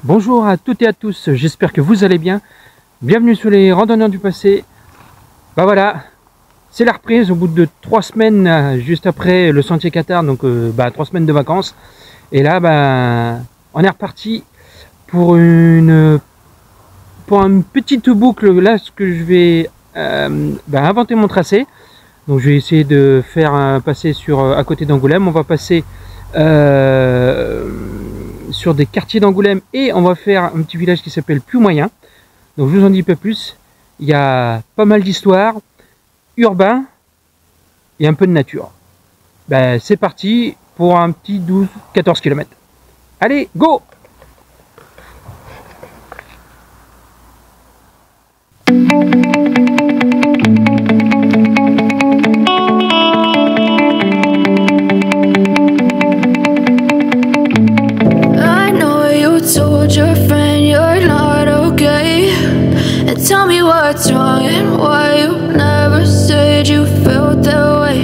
Bonjour à toutes et à tous, j'espère que vous allez bien. Bienvenue sur les randonneurs du passé. Bah voilà, c'est la reprise au bout de 3 semaines, juste après le Sentier Qatar, donc 3 semaines de vacances. Et là, on est reparti pour une petite boucle. Là, ce que je vais inventer mon tracé. Donc je vais essayer de faire passer à côté d'Angoulême. On va passer sur des quartiers d'Angoulême et on va faire un petit village qui s'appelle Puy-Moyen. Donc je vous en dis pas plus. Il y a pas mal d'histoires, urbain et un peu de nature. C'est parti pour un petit 12-14 km. Allez, go! Tell me what's wrong and why you never said you felt that way.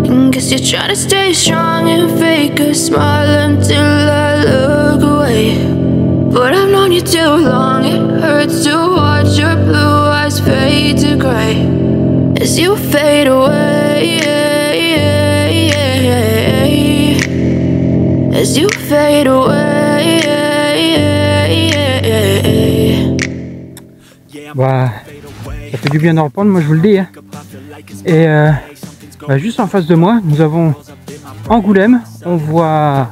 And guess you're trying to stay strong and fake a smile until I look away. But I've known you too long, it hurts to watch your blue eyes fade to gray as you fade away. As you fade away. Ça fait du bien de reprendre, moi je vous le dis. Et juste en face de moi, nous avons Angoulême. On voit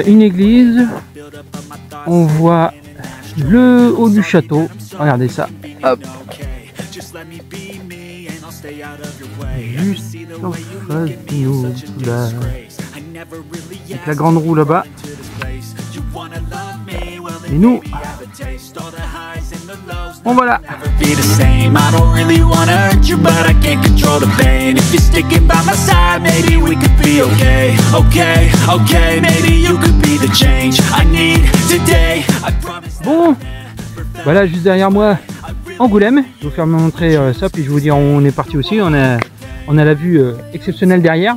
une église. On voit le haut du château. Regardez ça. Hop. Juste en face de nous, là. Avec la grande roue là-bas. Et nous, on va là. Bon, voilà juste derrière moi Angoulême. Je vais vous faire montrer ça, puis je vais vous dire on est parti aussi. On a la vue exceptionnelle derrière.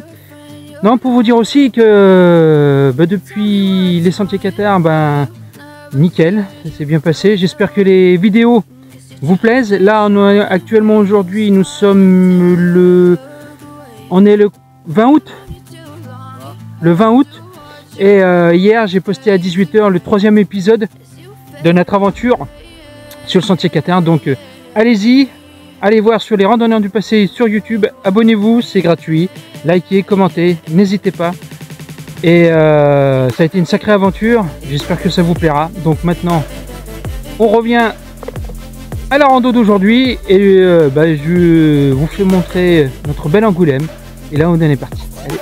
Non, pour vous dire aussi que depuis les Sentiers Qatar, nickel, ça s'est bien passé. J'espère que les vidéos vous plaisent. Là, actuellement aujourd'hui, nous sommes on est le 20 août. Le 20 août. Et hier, j'ai posté à 18 h le 3e épisode de notre aventure sur le Sentier Qatar. Donc, allez-y, allez voir sur les randonneurs du passé sur YouTube. Abonnez-vous, c'est gratuit. Likez, commentez, n'hésitez pas. Et ça a été une sacrée aventure, j'espère que ça vous plaira. Donc maintenant, on revient à la rando d'aujourd'hui et je vous fais montrer notre belle Angoulême. Et là, on en est parti. Allez.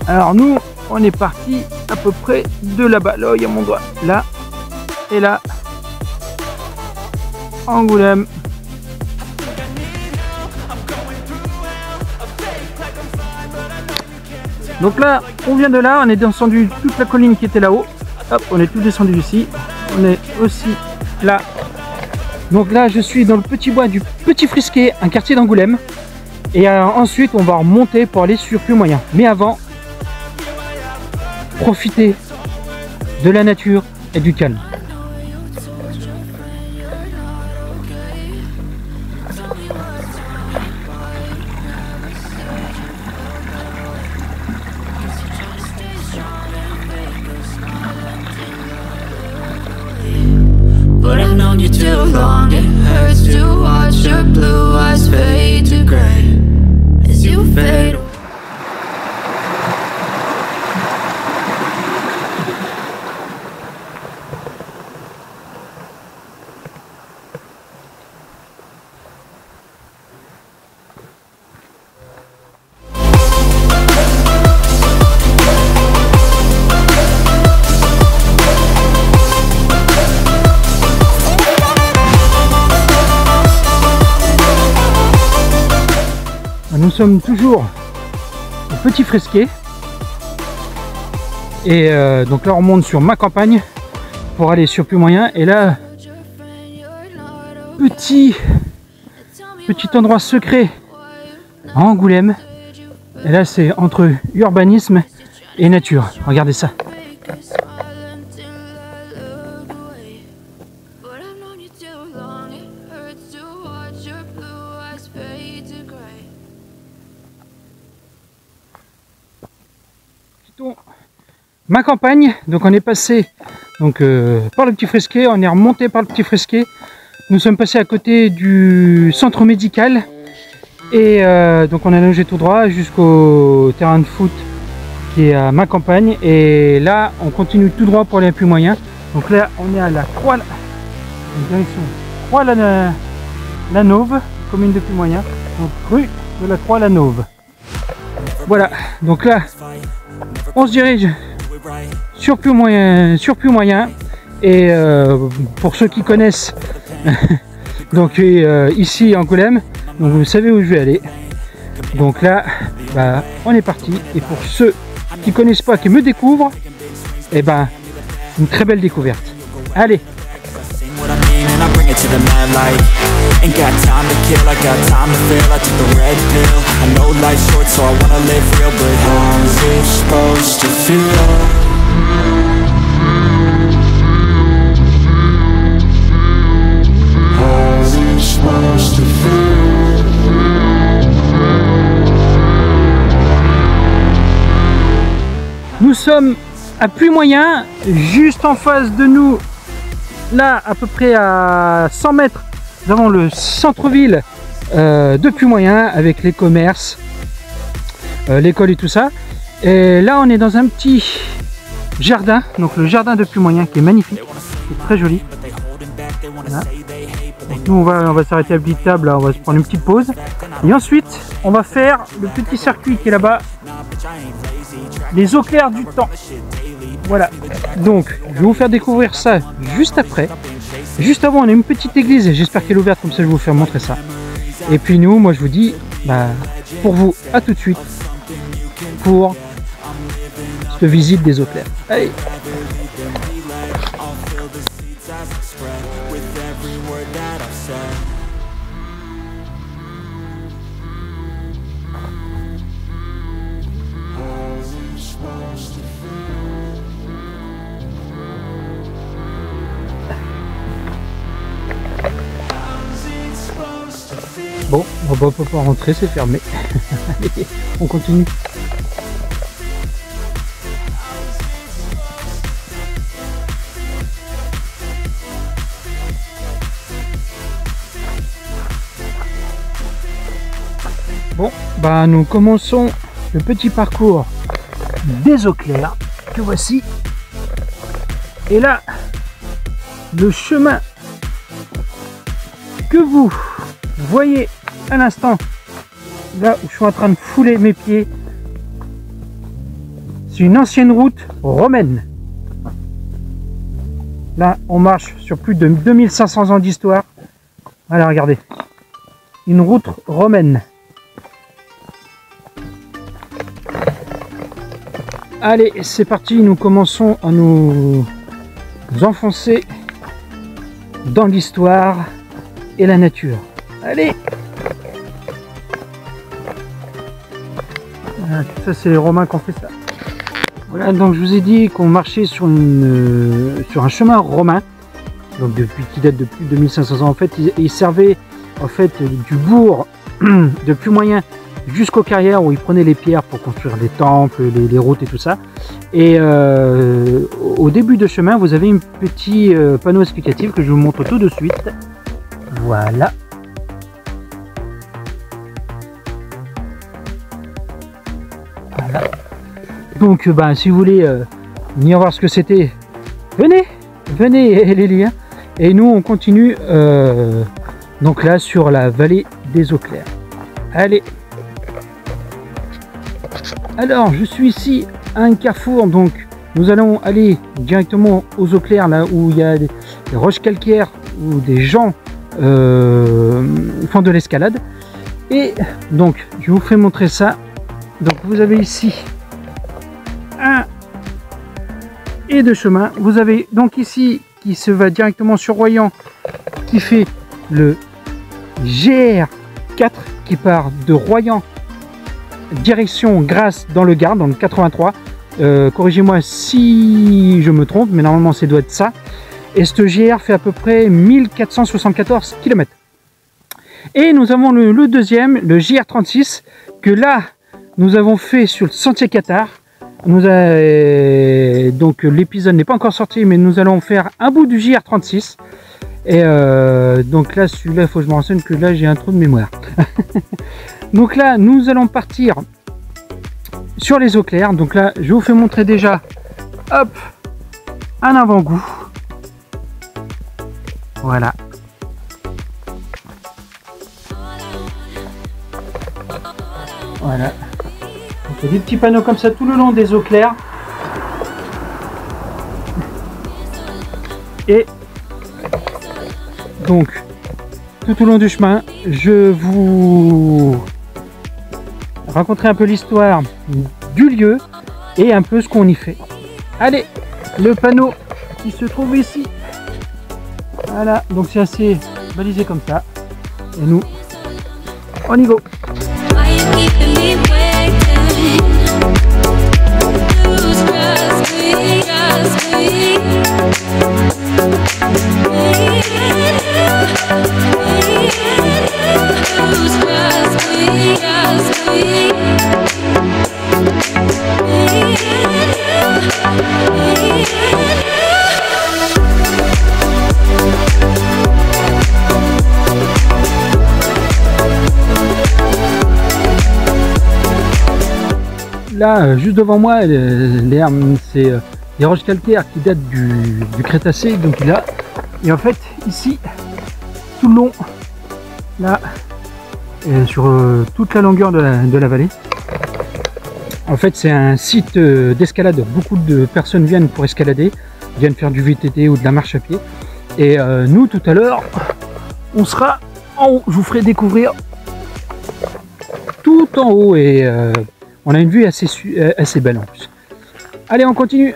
Alors nous, on est parti à peu près de là-bas. Là, il y a mon doigt. Là et là. Angoulême. Donc là, on vient de là, on est descendu toute la colline qui était là-haut. Hop, on est tout descendu ici. On est aussi là. Donc là, je suis dans le petit bois du Petit Frisquet, un quartier d'Angoulême. Et ensuite, on va remonter pour aller sur Puy-Moyen. Mais avant, profitez de la nature et du calme. But I've known you too long, it hurts to watch your blue eyes fade to gray as you fade away. Nous sommes toujours au Petit Frisquet et donc là on monte sur ma campagne pour aller sur Puy-Moyen. Et là, petit endroit secret à Angoulême. Et là c'est entre urbanisme et nature. Regardez ça. ma campagne. Donc on est passé donc, par le Petit Fresquet, on est remonté par le Petit Fresquet. Nous sommes passés à côté du centre médical. Et donc on a longé tout droit jusqu'au terrain de foot qui est à ma campagne. Et là on continue tout droit pour aller à Puy-Moyen. Donc là on est à la Croix, direction Croix-la-Nauve, commune de Puy-Moyen. Donc rue de la Croix-la-Nauve. Voilà, donc là on se dirige sur Puy-Moyen. Et pour ceux qui connaissent, donc ici Angoulême, donc vous savez où je vais aller. Donc là, bah, on est parti. Et pour ceux qui connaissent pas, qui me découvrent, et ben une très belle découverte. Allez. Ain't got time to kill, I got time to feel. I took the red pill. I know life's short, so I wanna live real. But how's it supposed to feel? How's it supposed to feel? Nous sommes à Puy-Moyen, juste en face de nous, là à peu près à 100 mètres. Nous avons le centre-ville de Puy-Moyen avec les commerces, l'école et tout ça. Et là on est dans un petit jardin, donc le jardin de Puy-Moyen qui est magnifique, qui est très joli. Voilà. Donc nous on va s'arrêter à la petite table, là, on va se prendre une petite pause. Et ensuite on va faire le petit circuit qui est là-bas, les eaux claires du temps. Voilà, donc je vais vous faire découvrir ça juste après. Juste avant, on a une petite église et j'espère qu'elle est ouverte, comme ça je vais vous faire montrer ça. Et puis nous, moi je vous dis, bah, pour vous, à tout de suite pour cette visite des eaux claires. Allez. Bon, on va pas rentrer, c'est fermé. Allez, on continue. Bon, bah nous commençons le petit parcours des eaux claires que voici. Et là, le chemin que vous voyez à l'instant, là où je suis en train de fouler mes pieds, c'est une ancienne route romaine. Là, on marche sur plus de 2500 ans d'histoire. Allez, regardez. Une route romaine. Allez, c'est parti. Nous commençons à nous enfoncer dans l'histoire et la nature. Allez! Voilà, ça c'est les Romains qui ont fait ça. Voilà, donc je vous ai dit qu'on marchait sur un chemin romain, donc qui date de plus de 2500 ans. En fait, il servait en fait du bourg de Puy-Moyen jusqu'aux carrières où ils prenaient les pierres pour construire les temples, les routes et tout ça. Et au début de chemin, vous avez un petit panneau explicatif que je vous montre tout de suite. Voilà. Voilà. Donc, ben, si vous voulez venir voir ce que c'était, venez les liens. Et nous, on continue donc là sur la vallée des eaux claires. Allez. Alors, je suis ici à un carrefour, donc nous allons aller directement aux eaux claires, là où il y a des roches calcaires où des gens font de l'escalade. Et donc, je vous fais montrer ça. Donc, vous avez ici un et deux chemins. Vous avez donc ici qui se va directement sur Royan, qui fait le GR4 qui part de Royan direction Grasse dans le Gard, dans le 83. Corrigez-moi si je me trompe, mais normalement ça doit être ça. Et ce GR fait à peu près 1474 km. Et nous avons le deuxième, le JR36, que là nous avons fait sur le sentier Qatar. Donc l'épisode n'est pas encore sorti, mais nous allons faire un bout du JR36. Et donc là, celui-là, il faut que je me renseigne que là, j'ai un trou de mémoire. Donc là, nous allons partir sur les eaux claires. Donc là, je vous fais montrer déjà, hop, un avant-goût. Voilà. Voilà. Donc, il y a des petits panneaux comme ça tout le long des eaux claires. Et donc, tout au long du chemin, je vous raconterai un peu l'histoire du lieu et un peu ce qu'on y fait. Allez, le panneau qui se trouve ici. Voilà, donc c'est assez balisé comme ça. Et nous, on y go. Là, juste devant moi, l'herbe, c'est des roches calcaires qui datent du Crétacé, donc là, et en fait, ici, tout le long, là, sur toute la longueur de la vallée, en fait, c'est un site d'escalade. Beaucoup de personnes viennent pour escalader, viennent faire du VTT ou de la marche à pied. Et nous, tout à l'heure, on sera en haut. Je vous ferai découvrir tout en haut et on a une vue assez belle en plus. Allez, on continue.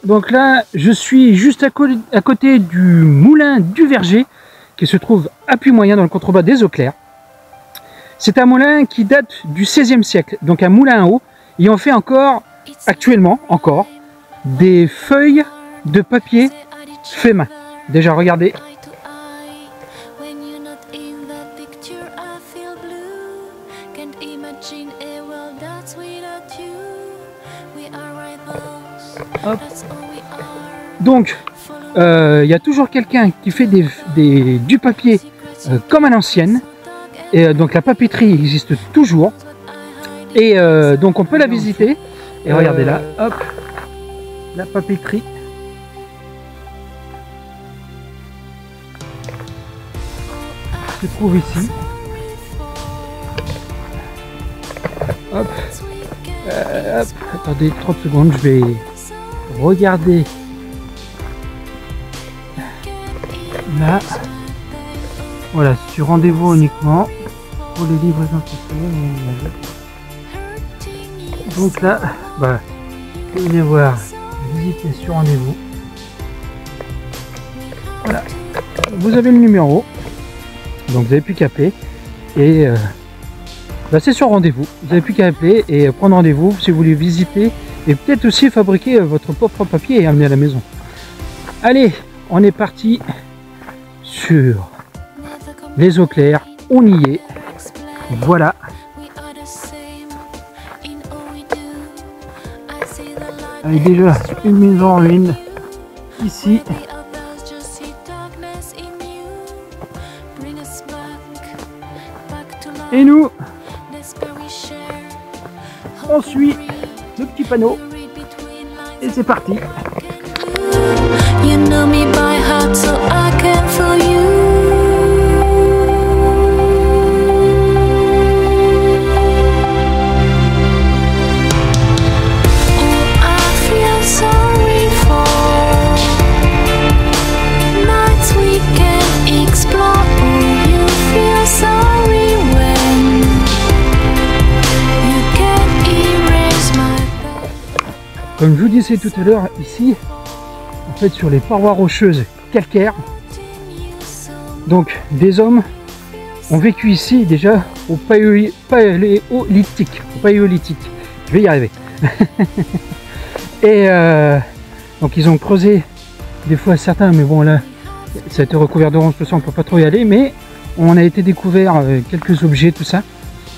Donc là, je suis juste à côté du moulin du Verger qui se trouve à Puy-Moyen dans le contrebas des eaux claires. C'est un moulin qui date du XVIe siècle, donc un moulin à eau. Et on fait encore, actuellement, des feuilles de papier fait main. Déjà, regardez. Hop. Donc, il y a toujours quelqu'un qui fait du papier comme à l'ancienne. Et donc la papeterie existe toujours. Et donc on peut la visiter. Et regardez là, hop, la papeterie. Se trouve ici. Hop. Hop. Attendez 30 secondes, je vais regarder. Là. Voilà, sur rendez-vous uniquement pour les livraisons spéciales. Donc là, bah, vous venez voir, visiter sur rendez-vous. Voilà, vous avez le numéro, donc vous n'avez plus qu'à appeler et bah, c'est sur rendez-vous. Vous n'avez plus qu'à appeler et prendre rendez-vous si vous voulez visiter et peut-être aussi fabriquer votre propre papier et amener à la maison. Allez, on est parti sur les eaux claires, on y est. Voilà. Avec déjà une maison en ruine ici. Et nous, on suit le petit panneau. Et c'est parti. You know me by heart, so I can feel you. Comme je vous disais tout à l'heure, ici, en fait, sur les parois rocheuses calcaires, donc des hommes ont vécu ici déjà au paléolithique. Je vais y arriver. Et donc ils ont creusé des fois certains, mais bon là, ça a été recouvert de ronces, tout ça, on peut pas trop y aller, mais on a été découvert quelques objets, tout ça.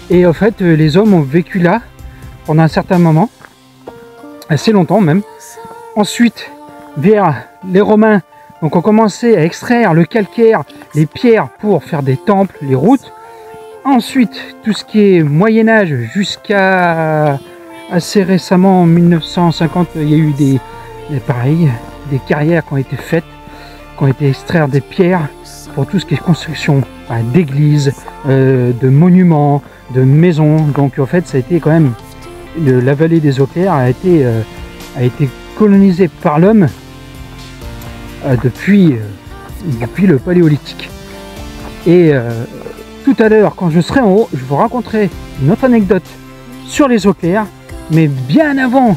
Et en fait, les hommes ont vécu là pendant un certain moment, assez longtemps même. Ensuite, vers les Romains, donc on commençait à extraire le calcaire, les pierres pour faire des temples, les routes. Ensuite, tout ce qui est Moyen-Âge jusqu'à assez récemment, en 1950, il y a eu des carrières qui ont été faites, qui ont été extraire des pierres pour tout ce qui est construction d'églises, de monuments, de maisons. Donc en fait, ça a été quand même, la vallée des Eaux Claires a été colonisée par l'homme depuis le Paléolithique. Et tout à l'heure, quand je serai en haut, je vous raconterai une autre anecdote sur les Eaux Claires, mais bien avant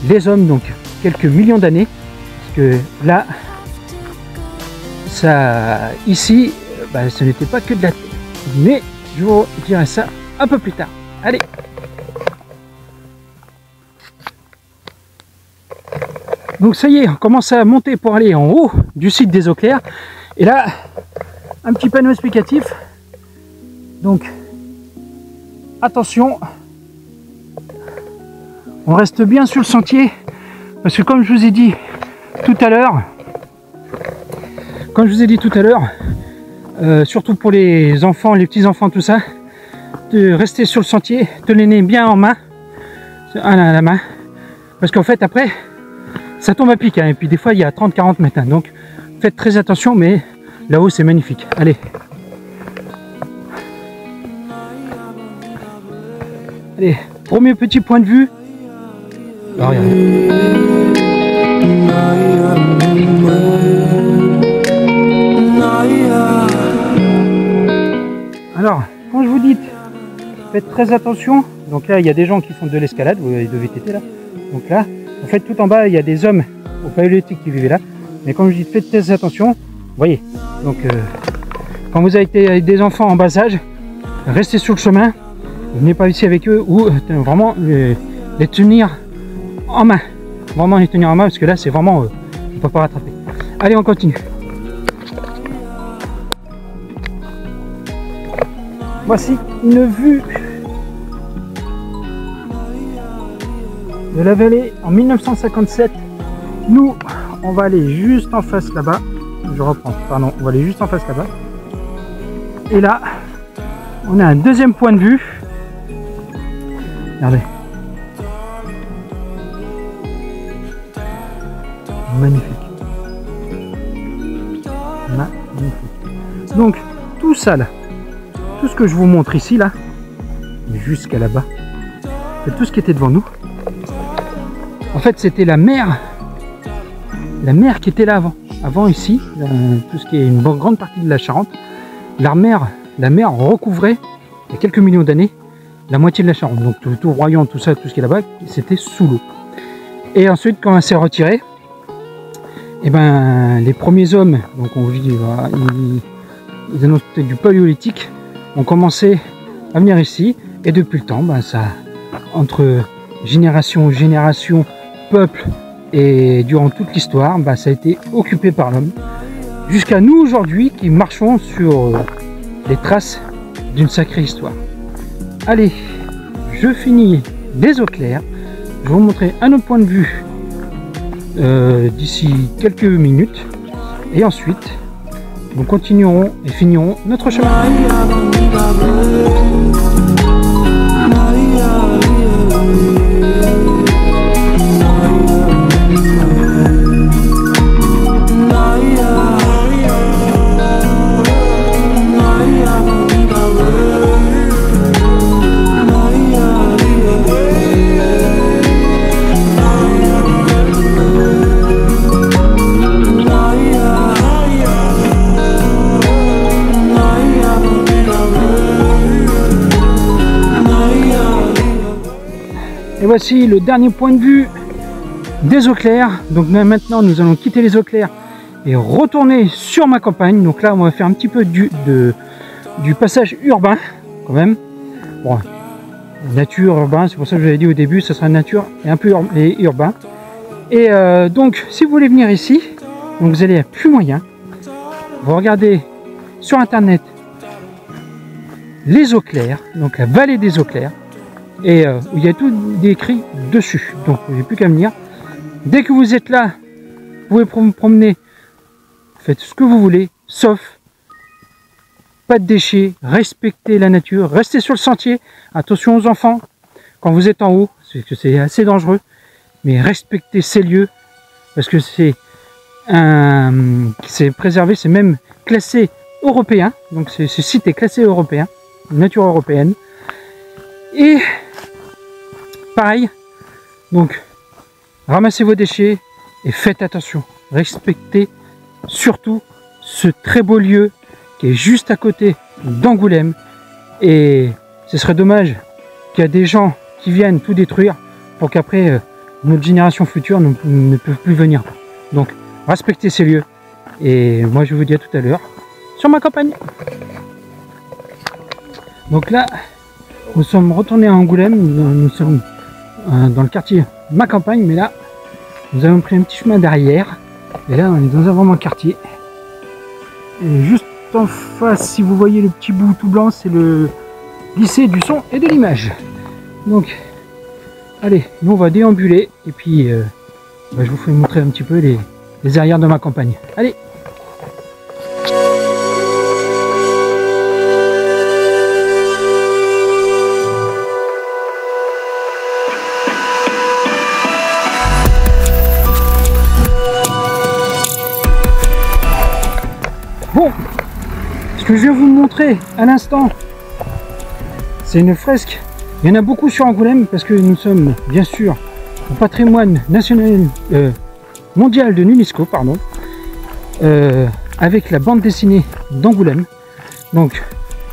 les hommes, donc quelques millions d'années, parce que là, ça, ici, ce n'était pas que de la terre. Mais je vous dirai ça un peu plus tard. Allez! Donc ça y est, on commence à monter pour aller en haut du site des Eaux Claires. Et là, un petit panneau explicatif. Donc, attention, on reste bien sur le sentier, parce que comme je vous ai dit tout à l'heure, surtout pour les enfants, les petits-enfants, tout ça, de rester sur le sentier, tenez bien en main, à la main, parce qu'en fait après, ça tombe à pic, hein, et puis des fois il y a 30-40 mètres, hein, donc faites très attention, mais là-haut c'est magnifique. Allez. Allez, premier petit point de vue. Alors, alors, quand je vous dis, faites très attention. Donc là, il y a des gens qui font de l'escalade, vous avez de VTT là. Donc là, en fait, tout en bas, il y a des hommes au Paléolithique qui vivaient là. Mais comme je dis, faites très attention. Vous voyez, donc quand vous avez été avec des enfants en bas âge, restez sur le chemin. Vous venez pas ici avec eux, ou vraiment les tenir en main. Vraiment les tenir en main, parce que là, c'est vraiment, on ne peut pas rattraper. Allez, on continue. Voici une vue de la vallée en 1957. Nous, on va aller juste en face là-bas. Je reprends, pardon, on va aller juste en face là-bas. Et là, on a un deuxième point de vue. Regardez. Magnifique. Magnifique. Donc, tout ça là, tout ce que je vous montre ici là, jusqu'à là-bas, c'est tout ce qui était devant nous. En fait, c'était la mer qui était là avant. Avant ici, tout ce qui est une grande partie de la Charente, la mer recouvrait, il y a quelques millions d'années, la moitié de la Charente. Donc tout Royan, tout ça, tout ce qui est là-bas, c'était sous l'eau. Et ensuite, quand on s'est retiré, et les premiers hommes, donc on vit, ils annoncent du Paléolithique, ont commencé à venir ici. Et depuis le temps, ça, entre génération, peuple, et durant toute l'histoire, ça a été occupé par l'homme. Jusqu'à nous aujourd'hui qui marchons sur les traces d'une sacrée histoire. Allez, je finis les Eaux Claires. Je vais vous montrer un autre point de vue d'ici quelques minutes. Et ensuite, nous continuerons et finirons notre chemin. Et voici le dernier point de vue des Eaux Claires. Donc maintenant nous allons quitter les Eaux Claires et retourner sur ma campagne. Donc là on va faire un petit peu du passage urbain quand même. Bon, nature, urbain, c'est pour ça que je vous avais dit au début, ça sera nature et un peu urbain. Et donc si vous voulez venir ici, donc vous allez à Plus Moyen. Vous regardez sur internet les Eaux Claires, donc la vallée des Eaux Claires. et il y a tout écrit dessus. Donc j'ai plus qu'à venir. Dès que vous êtes là, vous pouvez vous promener, faites ce que vous voulez, sauf pas de déchets, respectez la nature, restez sur le sentier, attention aux enfants quand vous êtes en haut, c'est que c'est assez dangereux, mais respectez ces lieux parce que c'est préservé, c'est même classé européen, donc ce site est classé européen, nature européenne. Et pareil, donc ramassez vos déchets et faites attention, respectez surtout ce très beau lieu qui est juste à côté d'Angoulême. Et ce serait dommage qu'il y a des gens qui viennent tout détruire pour qu'après notre génération future ne peut plus venir. Donc respectez ces lieux et moi je vous dis à tout à l'heure sur ma campagne. Donc là nous sommes retournés à Angoulême, nous sommes dans le quartier ma campagne, mais là nous avons pris un petit chemin derrière et là on est dans un vraiment quartier. Et juste en face, si vous voyez le petit bout tout blanc, c'est le lycée du son et de l'image. Donc allez, nous on va déambuler et puis je vous fais montrer un petit peu les arrières de ma campagne. Allez. Bon, ce que je viens vous montrer à l'instant, c'est une fresque. Il y en a beaucoup sur Angoulême parce que nous sommes bien sûr au patrimoine national mondial de l'UNESCO, pardon, avec la bande dessinée d'Angoulême. Donc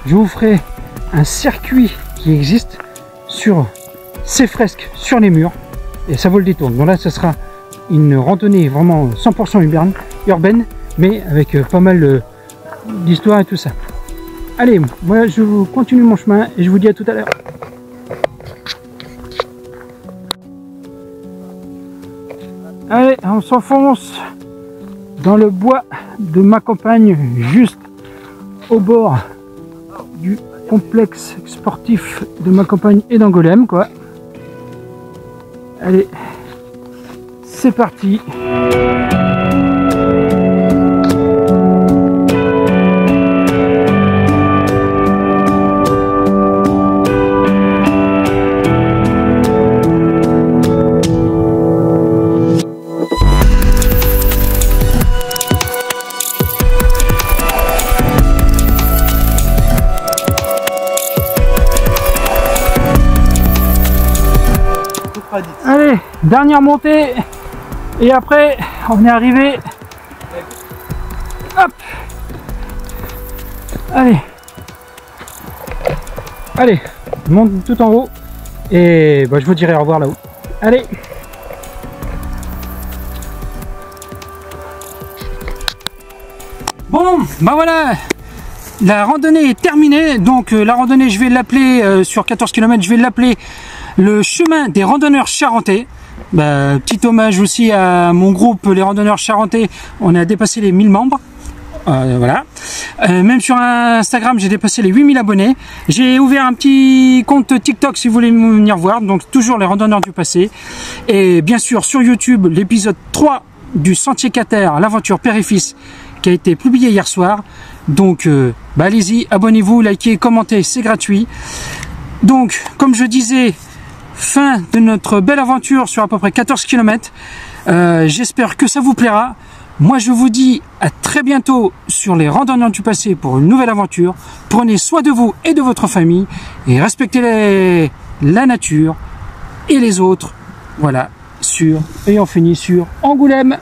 je vous ferai un circuit qui existe sur ces fresques sur les murs et ça vaut le détour. Donc là ce sera une randonnée vraiment 100% urbaine, mais avec pas mal d'histoire et tout ça. Allez, moi je continue mon chemin et je vous dis à tout à l'heure. Allez, on s'enfonce dans le bois de ma campagne, juste au bord du complexe sportif de ma campagne et d'Angoulême, quoi. Allez, c'est parti. Allez, dernière montée et après on est arrivé. Hop. Allez, on monte tout en haut et je vous dirai au revoir là-haut. Allez. Bon, voilà, la randonnée est terminée. Donc la randonnée, je vais l'appeler sur 14 km, je vais l'appeler le chemin des randonneurs charentais. Petit hommage aussi à mon groupe les randonneurs charentais. On a dépassé les 1000 membres. Voilà. Même sur Instagram, j'ai dépassé les 8000 abonnés. J'ai ouvert un petit compte TikTok si vous voulez venir voir. Donc toujours les randonneurs du passé. Et bien sûr sur YouTube, l'épisode 3 du Sentier Quater, l'aventure père et fils, qui a été publié hier soir. Donc allez-y, abonnez-vous, likez, commentez, c'est gratuit. Donc comme je disais, fin de notre belle aventure sur à peu près 14 km. J'espère que ça vous plaira. Moi je vous dis à très bientôt sur les randonneurs du passé pour une nouvelle aventure. Prenez soin de vous et de votre famille et respectez la nature et les autres. Voilà, et on finit sur Angoulême.